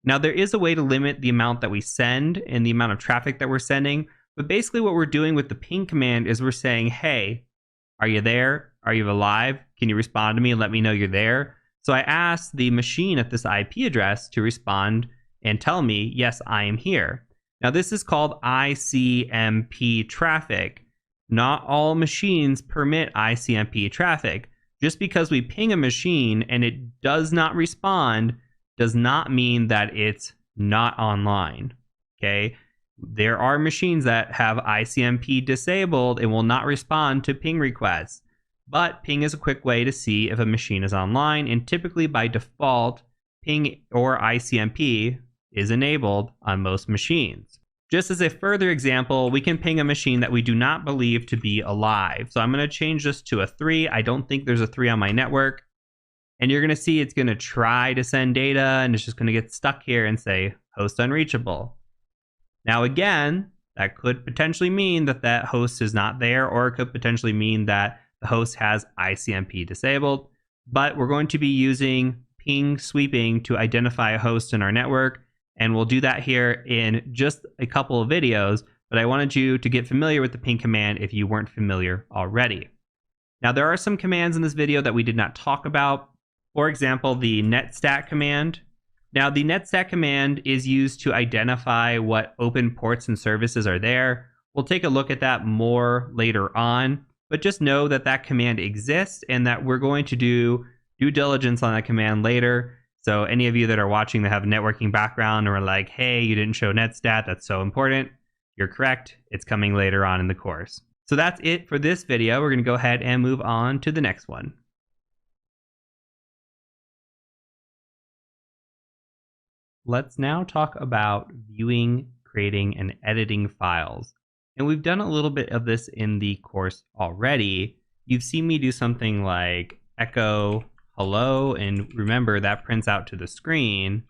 Now, there is a way to limit the amount that we send and the amount of traffic that we're sending. But basically what we're doing with the ping command is we're saying, hey, are you there? Are you alive? Can you respond to me and let me know you're there? So I asked the machine at this IP address to respond and tell me, yes, I am here. Now, this is called ICMP traffic. Not all machines permit ICMP traffic. Just because we ping a machine and it does not respond does not mean that it's not online. Okay? There are machines that have ICMP disabled and will not respond to ping requests. But ping is a quick way to see if a machine is online, and typically by default, ping or ICMP is enabled on most machines. Just as a further example, we can ping a machine that we do not believe to be alive. So I'm going to change this to a 3. I don't think there's a 3 on my network. And you're going to see it's going to try to send data, and it's just going to get stuck here and say host unreachable. Now again, that could potentially mean that that host is not there, or it could potentially mean that the host has ICMP disabled. But we're going to be using ping sweeping to identify a host in our network. And we'll do that here in just a couple of videos, but I wanted you to get familiar with the ping command if you weren't familiar already. Now, there are some commands in this video that we did not talk about. For example, the netstat command. Now, the netstat command is used to identify what open ports and services are there. We'll take a look at that more later on, but just know that that command exists and that we're going to do due diligence on that command later. So any of you that are watching that have a networking background or are like, hey, you didn't show netstat, that's so important, you're correct. It's coming later on in the course. So that's it for this video. We're going to go ahead and move on to the next one. Let's now talk about viewing, creating, and editing files. And we've done a little bit of this in the course already. You've seen me do something like echo hello, and remember that prints out to the screen.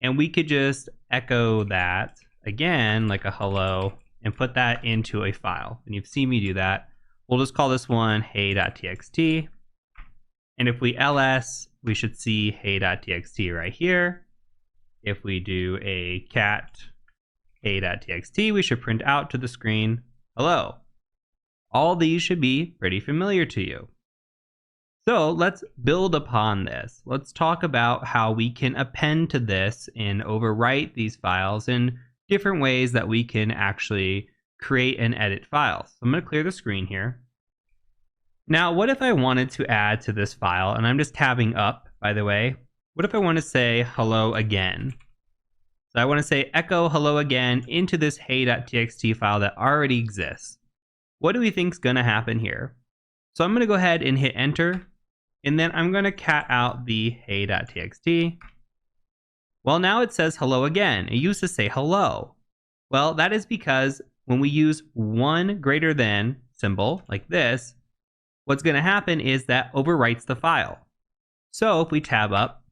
And we could just echo that again, like a hello, and put that into a file. And you've seen me do that. We'll just call this one hey.txt. And if we ls, we should see hey.txt right here. If we do a cat hey.txt, we should print out to the screen hello. All these should be pretty familiar to you. So let's build upon this. Let's talk about how we can append to this and overwrite these files in different ways that we can actually create and edit files. So I'm going to clear the screen here. Now, what if I wanted to add to this file, and I'm just tabbing up, by the way. What if I want to say hello again? So I want to say echo hello again into this hey.txt file that already exists. What do we think is going to happen here? So I'm going to go ahead and hit enter, and then I'm going to cat out the hey.txt. Well, now it says hello again. It used to say hello. Well, that is because when we use one greater than symbol like this, what's going to happen is that overwrites the file. So if we tab up,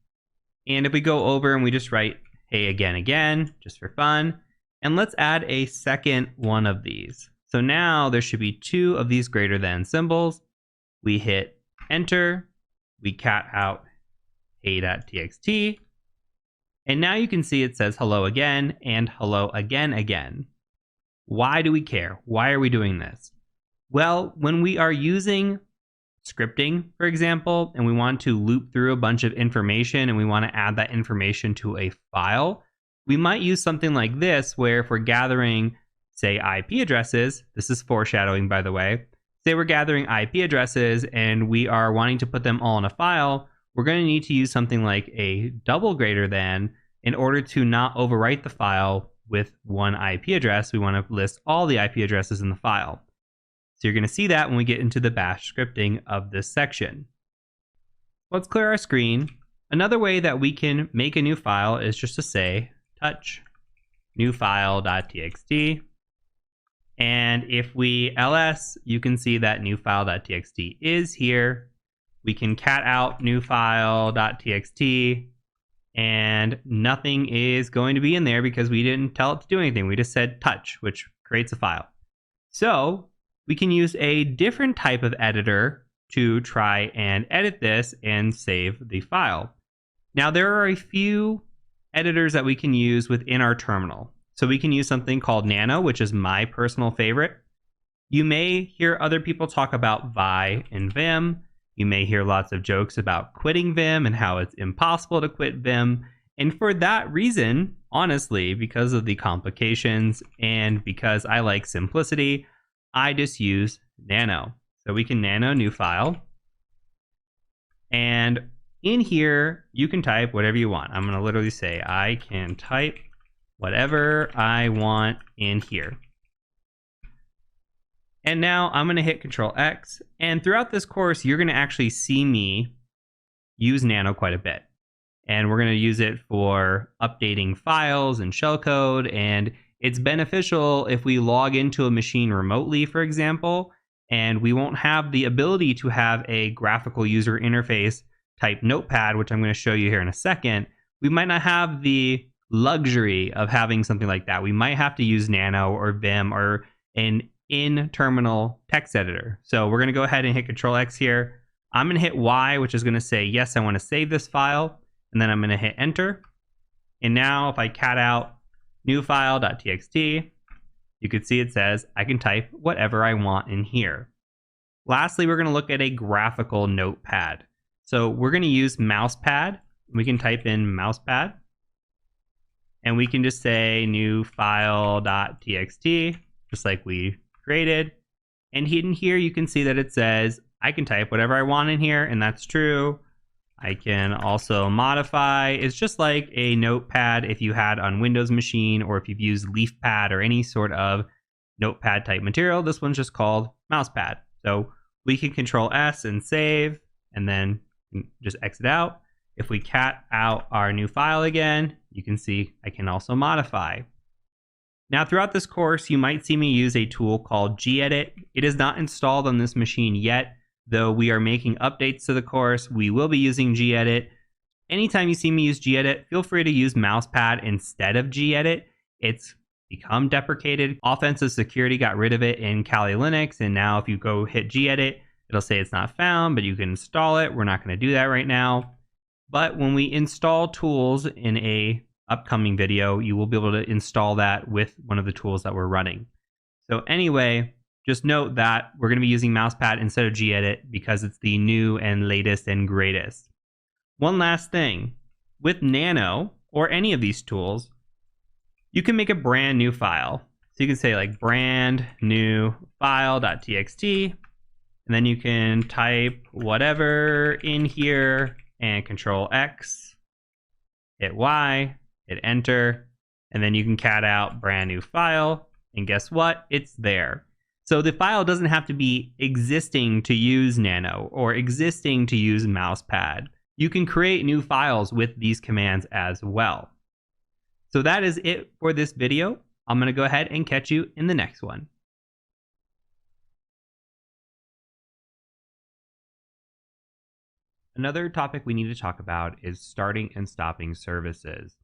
and if we go over and we just write hey again, just for fun, and let's add a second one of these. So now there should be two of these greater than symbols. We hit enter, we cat out hey.txt, and now you can see it says hello again and hello again. Why do we care? Why are we doing this? Well, when we are using scripting, for example, and we want to loop through a bunch of information and we want to add that information to a file, we might use something like this, where if we're gathering, say, IP addresses, this is foreshadowing, by the way, say we're gathering IP addresses and we are wanting to put them all in a file, we're going to need to use something like a double greater than in order to not overwrite the file with one IP address. We want to list all the IP addresses in the file. So you're going to see that when we get into the bash scripting of this section. Let's clear our screen. Another way that we can make a new file is just to say touch new file.txt. And if we ls, you can see that new file.txt is here. We can cat out new file.txt, and nothing is going to be in there because we didn't tell it to do anything. We just said touch, which creates a file. So we can use a different type of editor to try and edit this and save the file. Now, there are a few editors that we can use within our terminal. So we can use something called Nano, which is my personal favorite. You may hear other people talk about Vi and Vim. You may hear lots of jokes about quitting Vim and how it's impossible to quit Vim. And for that reason, honestly, because of the complications and because I like simplicity, I just use Nano. So we can Nano new file. And in here, you can type whatever you want. I'm going to literally say, I can type whatever I want in here. And now I'm going to hit Control X. And throughout this course, you're going to actually see me use Nano quite a bit. And we're going to use it for updating files and shellcode. And it's beneficial if we log into a machine remotely, for example, and we won't have the ability to have a graphical user interface type notepad, which I'm going to show you here in a second. We might not have the luxury of having something like that. We might have to use Nano or Vim or an in-terminal text editor. So we're going to go ahead and hit Control X here. I'm going to hit Y, which is going to say, yes, I want to save this file. And then I'm going to hit enter. And now if I cat out new file.txt, you can see it says I can type whatever I want in here. Lastly, we're going to look at a graphical notepad. So we're going to use mousepad. We can type in mousepad. And we can just say new file.txt, just like we created. And in here, you can see that it says I can type whatever I want in here, and that's true. I can also modify. It's just like a notepad if you had on Windows machine, or if you've used LeafPad or any sort of notepad type material. This one's just called mousepad. So we can Control S and save, and then just exit out. If we cat out our new file again, you can see I can also modify. Now, throughout this course, you might see me use a tool called gedit. It is not installed on this machine yet, though we are making updates to the course. We will be using gedit. Anytime you see me use gedit, feel free to use mousepad instead of gedit. It's become deprecated. Offensive Security got rid of it in Kali Linux, and now if you go hit gedit, it'll say it's not found, but you can install it. We're not going to do that right now. But when we install tools in a upcoming video, you will be able to install that with one of the tools that we're running. So anyway, just note that we're going to be using mousepad instead of gedit because it's the new and latest and greatest. One last thing, with Nano or any of these tools, you can make a brand new file. So you can say like brand new file.txt, and then you can type whatever in here and Control X, hit Y, hit enter, and then you can cat out brand new file, and guess what? It's there. So the file doesn't have to be existing to use Nano or existing to use Mousepad. You can create new files with these commands as well. So that is it for this video. I'm going to go ahead and catch you in the next one. Another topic we need to talk about is starting and stopping services.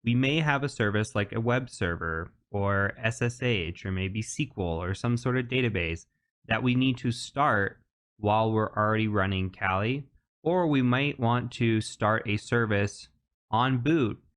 We may have a service like a web server or SSH or maybe SQL or some sort of database that we need to start while we're already running Kali, or we might want to start a service on boot